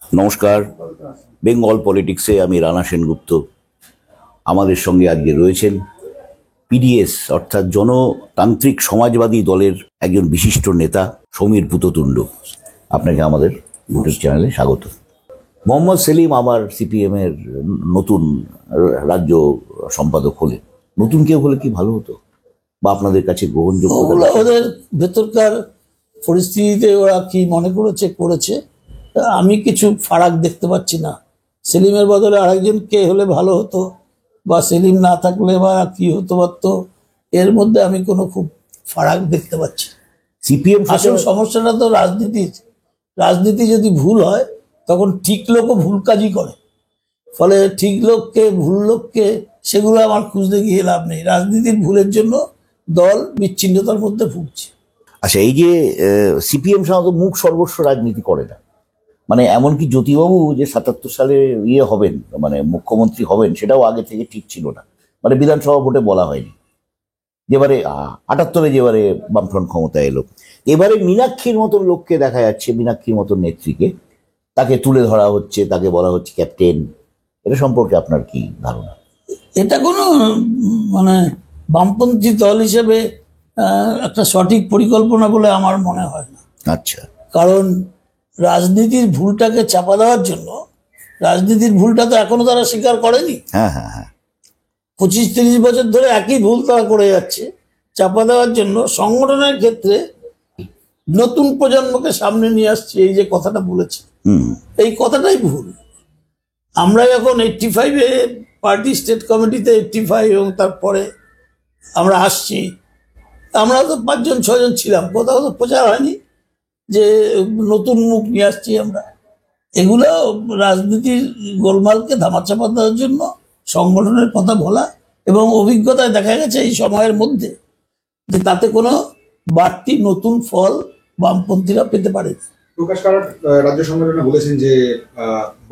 নমস্কার, বেঙ্গল পলিটিক্সে আমি রানা সেনগুপ্ত। আমাদের সঙ্গে আজকে রয়েছেন পিডিএস অর্থাৎ জনতান্ত্রিক সমাজবাদী দলের একজন বিশিষ্ট নেতা সমীর পুততুণ্ড। আপনাকে আমাদের ইউটিউব চ্যানেলে স্বাগত। মোহাম্মদ সেলিম আবার সিপিএম এর নতুন রাজ্য সম্পাদক হলেন। নতুন কেউ হলে কি ভালো হতো, বা আপনাদের কাছে গ্রহণযোগ্য? ওদের ভেতরকার পরিস্থিতিতে ওরা কি মনে করেছে। আমি কিছু ফারাক দেখতে পাচ্ছি না। সেলিমের বদলে আরেকজন কে হলে ভালো হতো, বা সেলিম না থাকলে বা কি হতে পারতো, এর মধ্যে আমি কোনো খুব ফারাক দেখতে পাচ্ছি। সিপিএম আসল সমস্যাটা তো রাজনীতি যদি ভুল হয় তখন ঠিক লোকও ভুল কাজই করে, ফলে ঠিক লোককে ভুল লোককে সেগুলো আমার খুঁজতে গিয়ে লাভ নেই। রাজনীতির ভুলের জন্য দল বিচ্ছিন্নতার মধ্যে ভুগছে। আচ্ছা, এই যে সিপিএম সাধারণত মুখ সর্বস্ব রাজনীতি করে না, মানে এমনকি জ্যোতিবাবু যে ৭৭ সালে হবেন, মানে মুখ্যমন্ত্রী হবেন, সেটাও আগে থেকে ঠিক ছিল না। মানে বিধানসভা ভোটে বলা হয়নি। যেবারে ৭৮-এ যেবারে বামফ্রন্ট ক্ষমতা এলো, এবারে মীনাক্ষীর মতন লোককে দেখা যাচ্ছে, মীনাক্ষীর মতন নেত্রীকে তাকে তুলে ধরা হচ্ছে, তাকে বলা হচ্ছে ক্যাপ্টেন। এটা সম্পর্কে আপনার কি ধারণা? এটা কোনো মানে বামপন্থী দল হিসেবে একটা সঠিক পরিকল্পনা বলে আমার মনে হয় না। আচ্ছা, কারণ রাজনীতির ভুলটাকে চাপা দেওয়ার জন্য, রাজনীতির ভুলটা তো এখনো তারা স্বীকার করেনি। হ্যাঁ হ্যাঁ হ্যাঁ, ২৫-৩০ বছর ধরে একই ভুল তারা করে যাচ্ছে। চাপা দেওয়ার জন্য সংগঠনের ক্ষেত্রে নতুন প্রজন্মকে সামনে নিয়ে আসছে, এই যে কথাটা বলেছে, এই কথাটাই ভুল। আমরা যখন 85-এ পার্টি স্টেট কমিটিতে 85 এবং তারপরে আমরা আসছি, আমরা তো ৫-৬ জন ছিলাম, কোথাও তো প্রচার হয়নি যে নতুন মুখ নিয়ে আসছি আমরা। এগুলো রাজনীতির গোলমালকে ধামাচাপা দেওয়ার জন্য সংগঠনের কথা বলা, এবং অভিজ্ঞতায় দেখা গেছে এই সময়ের মধ্যে যে তাতে কোনো বাড়তি নতুন ফল বামপন্থীরা পেতে পারে। প্রকাশ কারাট রাজ্য সংগঠনে বলেছেন যে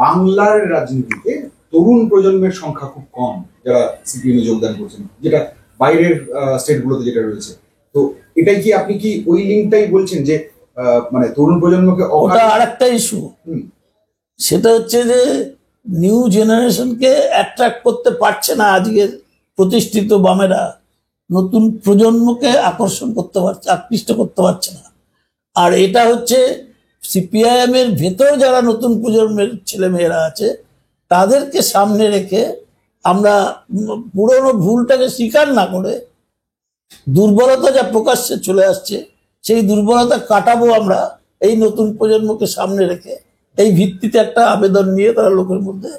বাংলার রাজনীতিতে তরুণ প্রজন্মের সংখ্যা খুব কম যারা সিপিএম এ যোগদান করছেন, যেটা বাইরের স্টেটগুলোতে যেটা রয়েছে। তো এটাই কি, আপনি কি ওই লিঙ্কটাই বলছেন যে মানে তরুণ প্রজন্মকে? ওটা আরেকটা ইস্যু। সেটা হচ্ছে যে নিউ জেনারেশনকে অ্যাট্রাক্ট করতে পারছে না আজকের প্রতিষ্ঠিত বামেরা, নতুন প্রজন্মকে আকর্ষণ করতে পারছে, আকৃষ্ট করতে পারছে না। আর এটা হচ্ছে সিপিআইএম এর ভেতর যারা নতুন প্রজন্মের ছেলেমেয়েরা আছে তাদেরকে সামনে রেখে আমরা পুরনো ভুলটাকে স্বীকার না করে, দুর্বলতা যা প্রকাশ্যে চলে আসছে সেই দুর্বলতা কাটাবো আমরা এই নতুন প্রজন্মকে সামনে রেখে। এই ভিত্তিতে একটা আবেদন নিয়ে তারা লোকের মধ্যে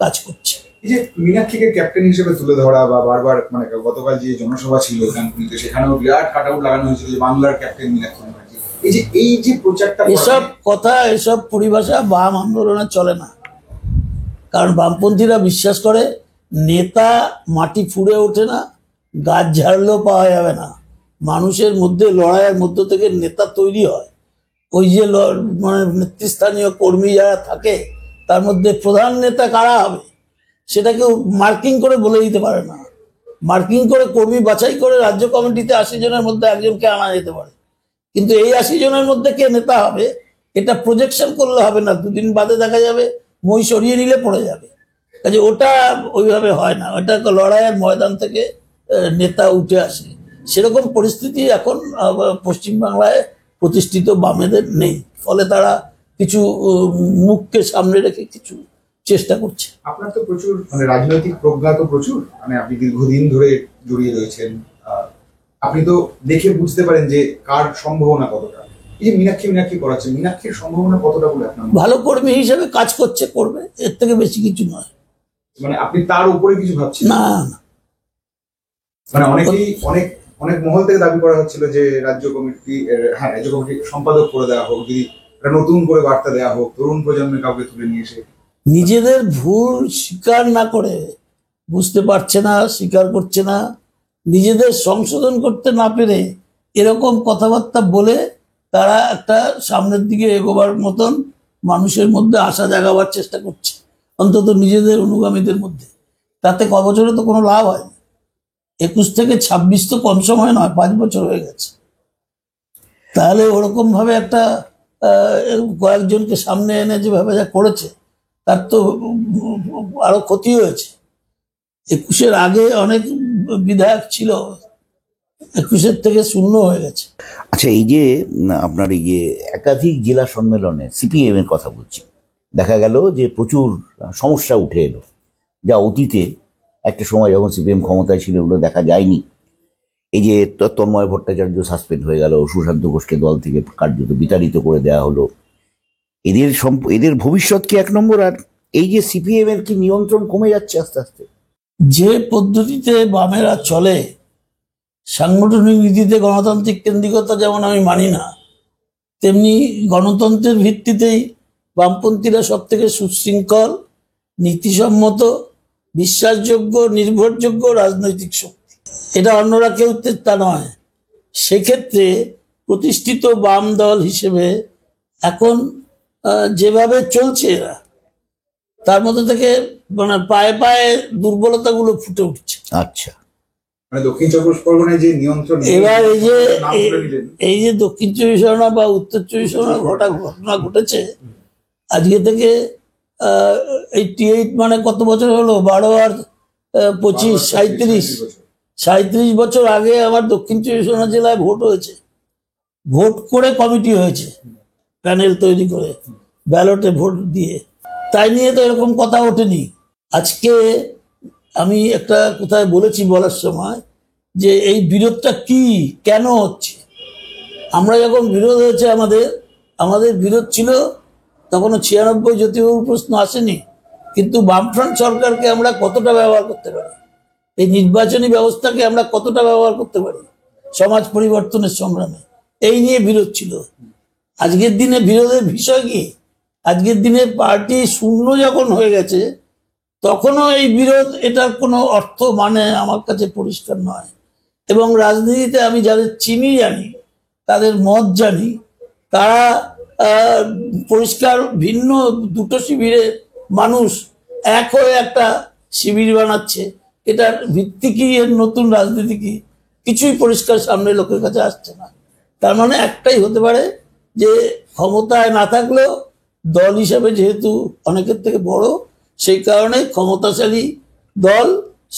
কাজ করছে। এই যে মীনাক্ষীকে ক্যাপ্টেন হিসেবে তুলে ধরা, বা বারবার মানে গতকাল যে জনসভা ছিল কানপুরিতে, সেখানেও বিরাট কাটআউট লাগানো হয়েছিল যে বাংলার ক্যাপ্টেন মীনাক্ষী। এই যে প্রচারটা, এসব কথা, এসব পরিভাষা বাম আন্দোলনে চলে না। কারণ বামপন্থীরা বিশ্বাস করে নেতা মাটি ফুঁড়ে ওঠে না, গাছ ঝাড়লেও পাওয়া যাবে না। মানুষের মধ্যে লড়াইয়ের মধ্য থেকে নেতা তৈরি হয়। ওই যে মানে নেতৃস্থানীয় কর্মী যারা থাকে তার মধ্যে প্রধান নেতা কারা হবে সেটা কেউ মার্কিং করে বলে দিতে পারে না। মার্কিং করে কর্মী বাছাই করে রাজ্য কমিটিতে ৮০ জনের মধ্যে একজনকে আনা যেতে পারে, কিন্তু এই ৮০ জনের মধ্যে কে নেতা হবে এটা প্রজেকশন করলে হবে না। দুদিন বাদে দেখা যাবে মই সরিয়ে নিলে পড়ে যাবে। কাজে ওটা ওইভাবে হয় না, ওটা লড়াইয়ের ময়দান থেকে নেতা উঠে আসে। সেরকম পরিস্থিতি এখন পশ্চিমবাংলায় প্রতিষ্ঠিত বামেদের নেই, ফলে তারা কিছু মুখকে সামনে রেখে কিছু চেষ্টা করছে। আপনার তো প্রচুর মানে রাজনৈতিক প্রজ্ঞা তো প্রচুর, মানে আপনি দীর্ঘদিন ধরে জড়িয়ে রয়েছেন, আপনি তো দেখে বুঝতে পারেন যে কার সম্ভাবনা কতটা। এই যে মীনাক্ষী করাচ্ছে, মীনাক্ষীর সম্ভাবনা কতটা বলে আপনার? ভালো কর্মী হিসেবে কাজ করছে, করবে, এর থেকে বেশি কিছু নয়। মানে আপনি তার উপরে কিছু ভাবছেন না? মানে অনেকেই অনেক মহল থেকে দাবি করা হচ্ছিল যে রাজ্য কমিটি সম্পাদক করে দেওয়া হোক, যদি নতুন করে বার্তা দেওয়া হোক, তরুণ প্রজন্মের কাউকে তুলে নিয়ে এসে। নিজেদের ভুল স্বীকার না করে, বুঝতে পারছে না, স্বীকার করছে না, নিজেদের সংশোধন করতে না পেরে এরকম কথাবার্তা বলে তারা একটা সামনের দিকে এগোবার মতন মানুষের মধ্যে আশা জাগাবার চেষ্টা করছে, অন্তত নিজেদের অনুগামীদের মধ্যে। তাতে ক বছরে তো কোনো লাভ হয়। ২১ থেকে ২৬ তো কম সময় নয়, ৫ বছর হয়ে গেছে। তাহলে ওরকম ভাবে একটা কয়েকজনকে সামনে এনে যেভাবে যা করেছে তার তো আরো ক্ষতি হয়েছে। 21-এর আগে অনেক বিধায়ক ছিল, 21-এর থেকে শূন্য হয়ে গেছে। আচ্ছা, এই যে আপনার এই যে একাধিক জেলা সম্মেলনে সিপিএম এর কথা বলছি, দেখা গেল যে প্রচুর সমস্যা উঠে এলো, যা অতীতে একটা সময় যখন সিপিএম ক্ষমতায় ছিল ওগুলো দেখা যায়নি। এই যে তন্ময় ভট্টাচার্য সাসপেন্ড হয়ে গেল, সুশান্ত ঘোষকে দল থেকে কার্যত বিতাড়িত করে দেওয়া হলো, এদের ভবিষ্যৎ কি এক নম্বর? আর এই যে সিপিএম এর কি নিয়ন্ত্রণ কমে যাচ্ছে আস্তে আস্তে? যে পদ্ধতিতে বামেরা চলে, সাংগঠনিক নীতিতে গণতান্ত্রিক কেন্দ্রিকতা যেমন আমি মানি না, তেমনি গণতন্ত্রের ভিত্তিতেই বামপন্থীরা সব থেকে সুশৃঙ্খল, নীতিসম্মত, বিশ্বাসযোগ্য, নির্ভরযোগ্য রাজনৈতিক শক্তি। এটা অন্যরা কেউ তা নয়। সেক্ষেত্রে প্রতিষ্ঠিত বাম দল হিসেবে এখন যেভাবে চলছে এরা, তার মধ্যে থেকে মানে পায়ে পায়ে দুর্বলতাগুলো ফুটে উঠছে। আচ্ছা, মানে দক্ষিণ চব্বিশ পরগনায় যে নিয়ন্ত্রণ, এবার এই যে দক্ষিণ চব্বিশ পরগনা বা উত্তর চব্বিশ পরগনা ঘটনা ঘটেছে, আজকে থেকে 88 মানে কত বছর হলো, 12 আর 25 37 বছর আগে আমার দক্ষিণ চব্বিশ পরগনা জেলায় ভোট হয়েছে। ভোট করে কমিটি হয়েছে, প্যানেল তৈরি করে ব্যালটে ভোট দিয়ে। তাই নিয়ে তো এরকম কথা ওঠেনি। আজকে আমি একটা কোথায় বলেছি বলার সময় যে এই বিরোধটা কি, কেন হচ্ছে। আমরা যখন বিরোধ হয়েছে, আমাদের বিরোধ ছিল তখনও 96 জ্যোতিবাবুর প্রশ্ন আসেনি, কিন্তু বামফ্রন্ট সরকারকে আমরা কতটা ব্যবহার করতে পারি, এই নির্বাচনী ব্যবস্থাকে আমরা কতটা ব্যবহার করতে পারি সমাজ পরিবর্তনের সংগ্রামে, এই নিয়ে বিরোধ ছিল। আজকের দিনে বিরোধের বিষয় কি? আজকের দিনে পার্টি শূন্য যখন হয়ে গেছে, তখনও এই বিরোধ, এটার কোনো অর্থ মানে আমার কাছে পরিষ্কার নয়। এবং রাজনীতিতে আমি যাদের চিনি, জানি, তাদের মত জানি, তারা পরিষ্কার ভিন্ন দুটো শিবিরের মানুষ এক হয়ে একটা শিবির বানাচ্ছে। এটার ভিত্তি কি, এর নতুন রাজনীতি কি, কিছুই পরিষ্কার সামনে লোকের কাছে আসছে না। তার মানে একটাই হতে পারে যে ক্ষমতায় না থাকলেও দল হিসাবে যেহেতু অনেকের থেকে বড়, সেই কারণে ক্ষমতাশালী দল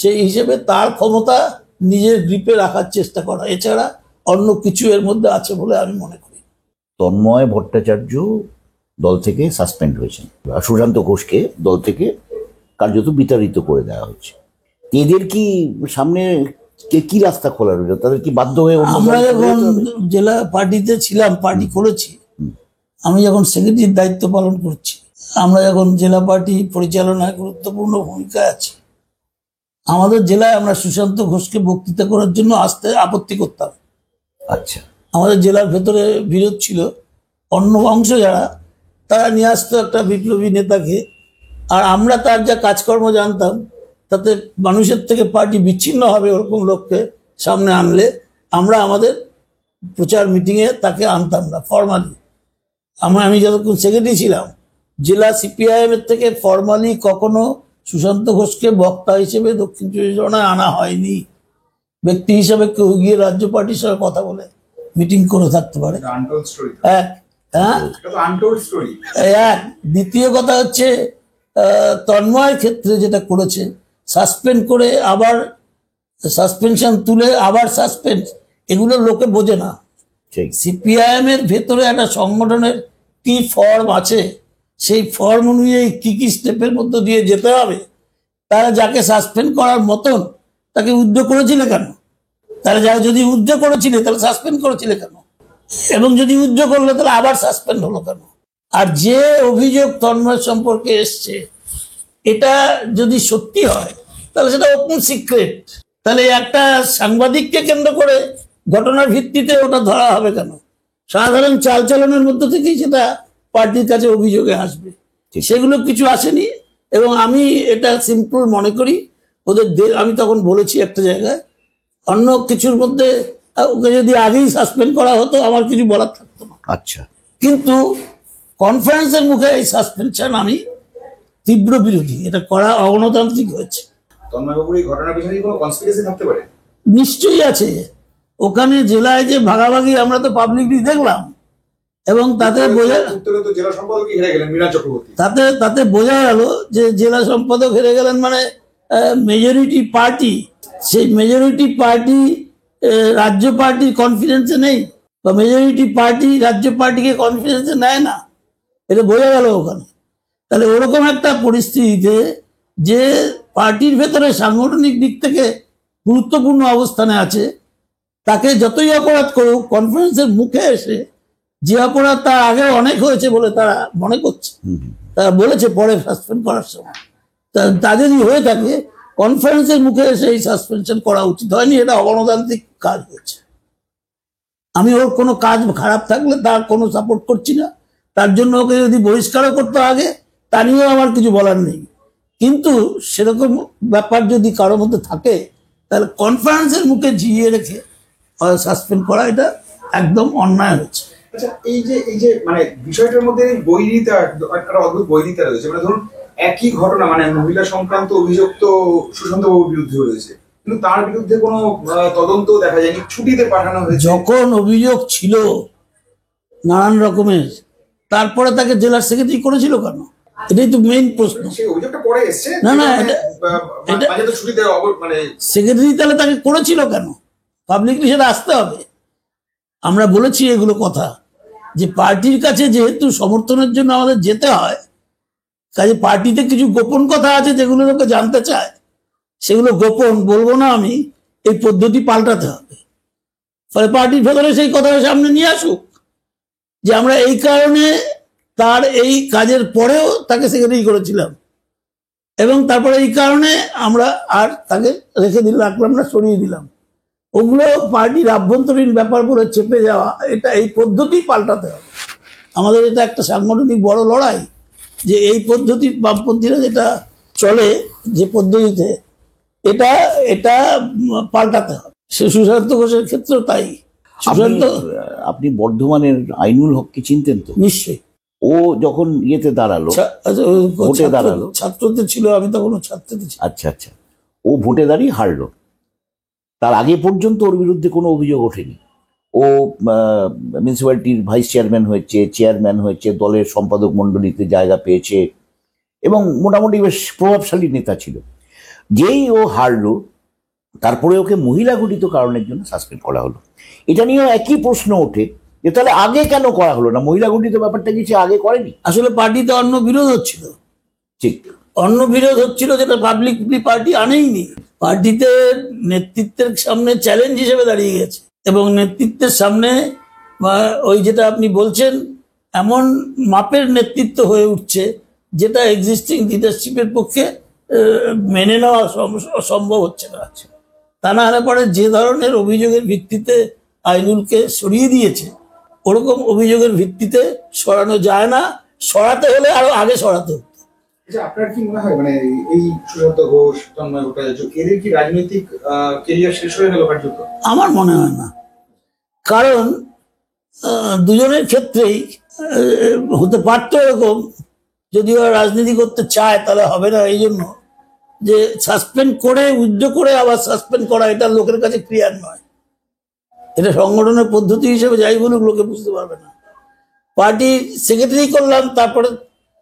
সেই হিসেবে তার ক্ষমতা নিজের গ্রিপে রাখার চেষ্টা করা, এছাড়া অন্য কিছু এর মধ্যে আছে বলে আমি মনে করি। তন্ময় ভট্টাচার্য দল থেকে সাসপেন্ড হয়েছেন, সুশান্ত ঘোষকে দল থেকে কার্যত বিতাড়িত করে দেওয়া হচ্ছে। এদের কি সামনে কি রাস্তা খোলা রইল? তাদের কি বাধ্য হয়ে আমরা যখন জেলা পার্টিতে ছিলাম, পার্টি করেছি, আমি যখন সেক্রেটারির দায়িত্ব পালন করছি, আমরা যখন জেলা পার্টি পরিচালনায় গুরুত্বপূর্ণ ভূমিকা আছে, আমাদের জেলায় আমরা সুশান্ত ঘোষকে বক্তৃতা করার জন্য আসতে আপত্তি করতাম। আচ্ছা, আমাদের জেলার ভেতরে বিরোধ ছিল, অন্য অংশ যারা, তারা নিয়ে আসতো একটা বিপ্লবী নেতাকে, আর আমরা তার যা কাজকর্ম জানতাম, তাতে মানুষের থেকে পার্টি বিচ্ছিন্ন হবে ওরকম লোককে সামনে আনলে আমরা আমাদের প্রচার মিটিংয়ে তাকে আনতাম না ফরমালি। আমি যতক্ষণ সেক্রেটারি ছিলাম, জেলা সিপিআইএম এর থেকে ফরমালি কখনো সুশান্ত ঘোষকে বক্তা হিসেবে দক্ষিণ চব্বিশ পরগনায় আনা হয়নি। ব্যক্তি হিসাবে কেউ গিয়ে রাজ্য পার্টির সঙ্গে কথা বলে মিটিং করে থাকতে পারে। এক দ্বিতীয় কথা হচ্ছে, তন্ময়ের ক্ষেত্রে যেটা করেছে, সাসপেন্ড করে আবার সাসপেনশন তুলে আবার সাসপেন্ড, এগুলো লোকে বোঝে না। সিপিআইএম এর ভেতরে একটা সংগঠনের কি ফর্ম আছে, সেই ফর্ম অনুযায়ী কি কি স্টেপের মধ্যে দিয়ে যেতে হবে। তারা যাকে সাসপেন্ড করার মতন তাকে উদ্যোগ করেছিল কেন? তারা যারা যদি উদ্যোগ করেছিল তাহলে সাসপেন্ড করেছিল কেন? এবং যদি উদ্যোগ করলো তাহলে আবার সাসপেন্ড হলো কেন? আর যে অভিযোগ তন্ময় সম্পর্কে এসছে, এটা যদি সত্যি হয় তাহলে সেটা ওপেন সিক্রেট। তাহলে একটা সাংবাদিককে কেন্দ্র করে ঘটনার ভিত্তিতে ওটা ধরা হবে কেন? সাধারণ চালচলনের মধ্যে থেকেই সেটা পার্টির কাছে অভিযোগে আসবে। সেগুলো কিছু আসেনি। এবং আমি এটা সিম্পল মনে করি, ওদের আমি তখন বলেছি একটা জায়গায়, অন্য কিছুর মধ্যে ওকে যদি আগেই সাসপেন্ড করা হতো আমার কিছু বলার থাকতো না। আচ্ছা, কিন্তু কনফারেন্সের মুখে এই সাসপেনশন আমি তীব্র বিরোধী। এটা করা অগণতান্ত্রিক হয়েছে। নিশ্চয়ই আছে। ওখানে জেলায় যে ভাগাভাগি আমরা তো পাবলিকলি দেখলাম, এবং তাতে বোঝা উত্তরে তো জেলা সম্পাদকই হেরে গেলেন মীরা চক্রবর্তী। তাতে তাতে বোঝা গেল যে জেলা সম্পাদক হেরে গেলেন মানে মেজরিটি পার্টি, সেই মেজরিটি পার্টি রাজ্য পার্টির কনফিডেন্সে নেই, বা মেজরিটি পার্টি রাজ্য পার্টিকে কনফিডেন্সে নেয় না, এটা বোঝা গেল ওখানে। তাহলে ওরকম একটা পরিস্থিতিতে যে পার্টির ভেতরে সাংগঠনিক দিক থেকে গুরুত্বপূর্ণ অবস্থানে আছে, তাকে যতই অপরাধ করুক কনফারেন্সের মুখে এসে যে অপরাধ তার আগে অনেক হয়েছে বলে তারা মনে করছে, তারা বলেছে পরে সাসপেন্ড করার সময়, তা যদি হয়ে থাকে কনফারেন্সের মুখে এসে এই সাসপেনশন করা উচিত হয়নি। এটা অগণতান্ত্রিক কাজ হয়েছে। আমি ওর কোনো কাজ খারাপ থাকলে তার কোনো সাপোর্ট করছি না, তার জন্য ওকে যদি বহিষ্কারও করতে আগে তা নিয়েও আমার কিছু বলার নেই। কিন্তু সেরকম ব্যাপার যদি কারোর মধ্যে থাকে তাহলে কনফারেন্সের মুখে জিইয়ে রেখে সাসপেন্ড করা এটা একদম অন্যায় হয়েছে। আচ্ছা, এই যে মানে বিষয়টার মধ্যে বৈরিতা, একটা অদ্ভুত বৈরিতা রয়েছে। মানে ধরুন একই ঘটনা, মানে মহিলা সংক্রান্ত অভিযোগ তো সুশান্ত বাবুর বিরুদ্ধে রয়েছে, কিন্তু তার বিরুদ্ধে কোনো তদন্ত দেখা যায়নি, ছুটিতে পাঠানো হয়েছে। যখন অভিযোগ ছিল নানান রকমের, তারপরে তাকে জেলার সেক্রেটারি করেছিল কেন? এটাই তো মেইন প্রশ্ন। সেই অভিযোগটা পরে এসেছে। না না, মাঝে তো ছুটিতে মানে সেক্রেটারি তাহলে তাকে করেছিল কেন? পাবলিকলি সেটা আসতে হবে। আমরা বলেছি এগুলো কথা, যে পার্টির কাছে যেহেতু সমর্থনের জন্য আমাদের যেতে হয়, কাজে পার্টিতে কিছু গোপন কথা আছে যেগুলো লোকে জানতে চায়, সেগুলো গোপন বলবো না আমি, এই পদ্ধতি পাল্টাতে হবে। ফলে পার্টির ভেতরে সেই কথাটা সামনে নিয়ে আসুক যে আমরা এই কারণে তার এই কাজের পরেও তাকে সেক্রেটারি করেছিলাম, এবং তারপরে এই কারণে আমরা আর তাকে রেখে রাখলাম না, সরিয়ে দিলাম। ওগুলো পার্টির আভ্যন্তরীণ ব্যাপার বলে চেপে যাওয়া, এটা এই পদ্ধতি পাল্টাতে হবে আমাদের। এটা একটা সাংগঠনিক বড় লড়াই, যে এই পদ্ধতি বামপন্থীরা যেটা চলে যে পদ্ধতিতে, এটা এটা পাল্টাতে হবে। সে সুশান্ত ঘোষের ক্ষেত্রেও তাই। সুশান্ত, আপনি বর্ধমানের আইনুল হককে চিনতেন তো? নিশ্চয়ই। ও যখন ইয়েতে দাঁড়ালো, ভোটে দাঁড়ালো, ছাত্রতে ছিল, আমি তখন ছাত্রতে ছিল। আচ্ছা আচ্ছা, ও ভোটে দাঁড়িয়ে হারলো। তার আগে পর্যন্ত ওর বিরুদ্ধে কোনো অভিযোগ ওঠেনি। ও মিউনিসিপ্যালিটির ভাইস চেয়ারম্যান হয়েছে, চেয়ারম্যান হয়েছে, দলের সম্পাদক মণ্ডলীতে জায়গা পেয়েছে এবং মোটামুটি বেশ প্রভাবশালী নেতা ছিল। যেই ও হারলো, তারপরে ওকে মহিলা ঘটিত কারণের জন্য সাসপেন্ড করা হলো। এটা নিয়েও একই প্রশ্ন ওঠে যে তাহলে আগে কেন করা হলো না? মহিলা ঘটিত ব্যাপারটা কিছু আগে করেনি? আসলে পার্টিতে অন্য বিরোধ হচ্ছিল, ঠিক অন্য বিরোধ হচ্ছিল, যেটা পাবলিকলি পার্টি আনেইনি। পার্টিতে নেতৃত্বের সামনে চ্যালেঞ্জ হিসেবে দাঁড়িয়ে গেছে, এবং নেতৃত্বের সামনে ওই যেটা আপনি বলছেন এমন মাপের নেতৃত্ব হয়ে উঠছে যেটা এক্সিস্টিং লিডারশিপের পক্ষে মেনে নেওয়া সম্ভব হচ্ছে না। তা না হলে পরে যে ধরনের অভিযোগের ভিত্তিতে আইনুলকে সরিয়ে দিয়েছে, ওরকম অভিযোগের ভিত্তিতে সরানো যায় না। সরাতে হলে আরো আগে সরাতে হতো। আপনার কি মনে হয়, মানে এই সুশান্ত ঘোষ, তন্ময় ভট্টাচার্য, এদের কি রাজনৈতিক কেরিয়ার শেষ হয়ে গেল কার্যত? আমার মনে হয় না, কারণ দুজনের ক্ষেত্রেই হতে পারত এরকম। যদি ওরা রাজনীতি করতে চায় তাহলে হবে না, এই জন্য যে সাসপেন্ড করে উইথড্র করে আবার সাসপেন্ড করা, এটা লোকের কাছে ক্লিয়ার নয়। এটা সংগঠনের পদ্ধতি হিসেবে যাই বলুক, লোকে বুঝতে পারবে না। পার্টি সেক্রেটারি করলাম, তারপরে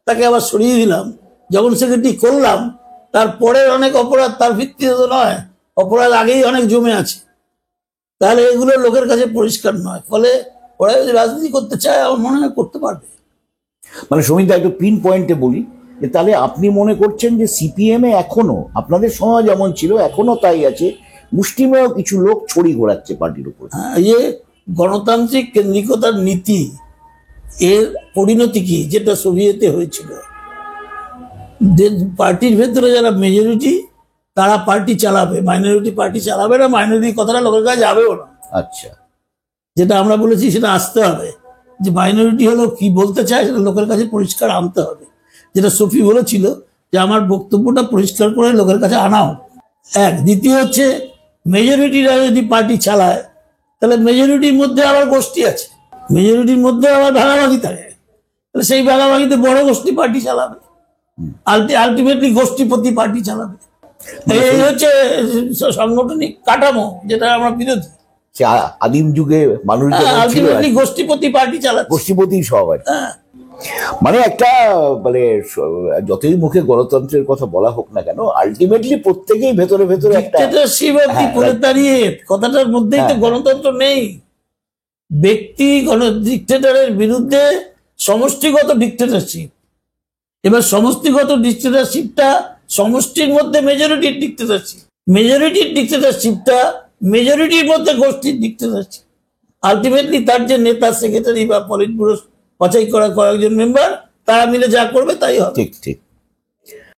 তাকে আবার সরিয়ে দিলাম। যখন সেক্রেটারি করলাম তারপরে অনেক অপরাধ তার ভিত্তিতে তো নয়, অপরাধ আগেই অনেক জমে আছে, তাহলে এগুলো লোকের কাছে পরিষ্কার নয়। ফলে ওরা যদি রাজনীতি করতে চায় আমার মনে হয় করতে পারবে। মানে সমীর দা, একটু পিন পয়েন্টে বলি যে তাহলে আপনি মনে করছেন যে সিপিএম এ এখনো আপনাদের সময় যেমন ছিল এখনো তাই আছে, মুষ্টিমেয় কিছু লোক ছড়ি ঘোরাচ্ছে পার্টির উপর? এই গণতান্ত্রিক কেন্দ্রিকতার নীতি, এর পরিণতি কি যেটা সোভিয়েতে হয়েছিল, পার্টির ভেতরে যারা মেজরিটি তারা পার্টি চালাবে, মাইনরিটি পার্টি চালাবে না। মাইনরিটি কথাটা লোকের কাছে যাবেও না। আচ্ছা, যেটা আমরা বলেছি সেটা আসতে হবে, যে মাইনরিটি হলো কি বলতে চায় সেটা লোকের কাছে পরিষ্কার আনতে হবে। যেটা সফি বলেছিল যে আমার বক্তব্যটা পরিষ্কার করে লোকের কাছে আনা হোক। এক, দ্বিতীয় হচ্ছে মেজরিটিরা যদি পার্টি চালায় তাহলে মেজরিটির মধ্যে আবার গোষ্ঠী আছে, মেজরিটির মধ্যে আবার ভাগাভাগি থাকে, তাহলে সেই ভাগাভাগিতে বড় গোষ্ঠী পার্টি চালাবে, আলটিমেটলি গোষ্ঠীপতি পার্টি চালাবে। এই হচ্ছে সাংগঠনিক কাঠামো যেটা আমরা বিরোধী। সে আদিম যুগে মানুষ যেমন ছিল আলটিমেটলি গোষ্ঠীপতি পার্টি চালাচ্ছে। গোষ্ঠীপতি সব আর কি। মানে একটা মানে যতই মুখে গণতন্ত্রের কথা বলা হোক না কেন, আলটিমেটলি প্রত্যেকেই ভেতরে ভেতরে একটা ডিক্টেটরশিপ অব্দি হ্যাঁ, পড়ে দাঁড়িয়ে কথাটার মধ্যেই তো হ্যাঁ, গণতন্ত্র নেই। ব্যক্তি ডিক্টেটরের বিরুদ্ধে সমষ্টিগত ডিক্টেটরশিপ। এবার সমষ্টিগত ডিক্টেটরশিপটা সমষ্টির মধ্যে মেজরিটির ডিক্টেটরশিপ, মেজরিটির ডিক্টেটরশিপটা মেজরিটির মধ্যে গোষ্ঠীর ডিক্টেটরশিপ। আলটিমেটলি তার যে নেতা, সেক্রেটারি বা পলিট ব্যুরো বাছাই করা কয়েকজন মেম্বার, তারা মিলে যা করবে তাই হবে। ঠিক ঠিক।